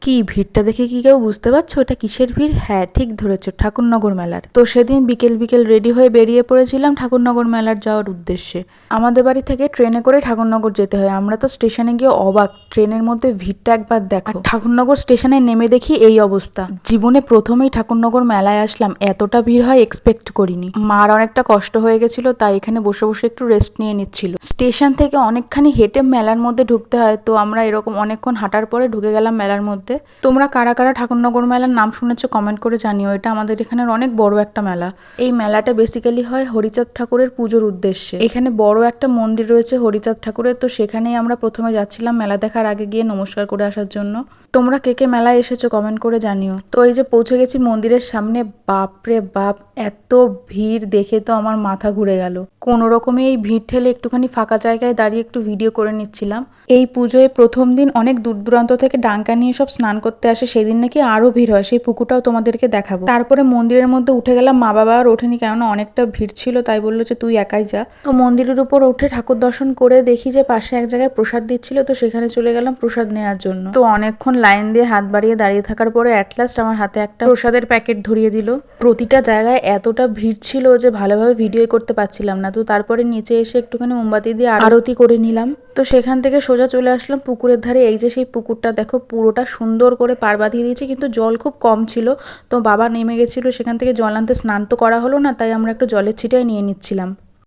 কি ভিড়টা দেখে কি কেউ বুঝতে পারছো এটা কিসের ভিড়? হ্যাঁ, ঠিক ধরেছো, ঠাকুরনগর মেলার। তো সেদিন বিকেল বিকেল রেডি হয়ে বেরিয়ে পড়েছিলাম ঠাকুরনগর মেলার যাওয়ার উদ্দেশ্যে। আমাদের বাড়ি থেকে ট্রেনে করে ঠাকুরনগর যেতে হয়। আমরা তো স্টেশনে গিয়ে অবাক, ট্রেনের মধ্যে ভিড়টা একবার দেখো। ঠাকুরনগর স্টেশনে নেমে দেখি এই অবস্থা। জীবনে প্রথমেই ঠাকুরনগর মেলায় আসলাম, এতটা ভিড় হয় এক্সপেক্ট করিনি। মার অনেকটা কষ্ট হয়ে গেছিল, তাই এখানে বসে বসে একটু রেস্ট নিয়ে নিচ্ছিল। স্টেশন থেকে অনেকখানি হেঁটে মেলার মধ্যে ঢুকতে হয়, তো আমরা এরকম অনেকক্ষণ হাঁটার পরে ঢুকে গেলাম মেলার মধ্যে। তোমরা কারা কারা ঠাকুরনগর মেলার নাম শুনেছো কমেন্ট করে জানিও। এটা আমাদের এখানের অনেক বড় একটা মেলা। এই মেলাটা বেসিক্যালি হয় হরিচাঁদ ঠাকুরের পুজোর উদ্দেশ্যে। এখানে বড় একটা মন্দির রয়েছে হরিচাঁদ ঠাকুরের, তো সেখানেই আমরা প্রথমে যাচ্ছিলাম মেলা দেখার আগে গিয়ে নমস্কার করে আসার জন্য। তোমরা কে কে মেলায় এসেছো কমেন্ট করে জানিও। তো এই যে পৌঁছে গেছি মন্দিরের সামনে, বাপরে বাপ, এত ভিড় দেখে তো আমার মাথা ঘুরে গেল। কোনো রকমে এই ভিড় ঠেলে একটুখানি ফাঁকা জায়গায় দাঁড়িয়ে একটু ভিডিও করে নিচ্ছিলাম। এই পুজোয় প্রথম দিন অনেক দূর দূরান্ত থেকে ডাঙ্কা নিয়ে সব স্নান করতে আসে, সেই দিন নাকি আরো ভিড় হয়, সেই পুকুরটাও তোমাদেরকে দেখাবো। তারপরে মন্দিরের মধ্যে উঠে গেলাম, মা বাবা আর ওঠেনি, কেননা অনেকটা ভিড় ছিল, তাই বললো যে তুই একাই যা। তো মন্দিরের উপর উঠে ঠাকুর দর্শন করে দেখি যে পাশে এক জায়গায় প্রসাদ দিচ্ছিল, তো সেখানে চলে গেলাম প্রসাদ নেওয়ার জন্য। তো অনেকক্ষণ লাইন দিয়ে হাত বাড়িয়ে দাঁড়িয়ে থাকার পরে অ্যাট লাস্ট আমার হাতে একটা প্রসাদের প্যাকেট ধরিয়ে দিল। প্রতিটা জায়গায় এতটা ভিড় ছিল যে ভালোভাবে ভিডিও করতে পারছিলাম না। তো তারপরে নিচে এসে একটুখানি মোমবাতি দিয়ে আরতি করে নিলাম। তো সেখান থেকে সোজা চলে আসলাম পুকুরের ধারে। এই যে সেই পুকুরটা দেখো, পুরোটা সুন্দর করে পার বাঁধিয়ে দিয়েছে, কিন্তু জল খুব কম ছিল। তো বাবা নেমে গেছিল সেখান থেকে জল আনতে, স্নান তো করা হলো না, তাই আমরা একটু জলের ছিটাই নিয়ে নিচ্ছিলাম।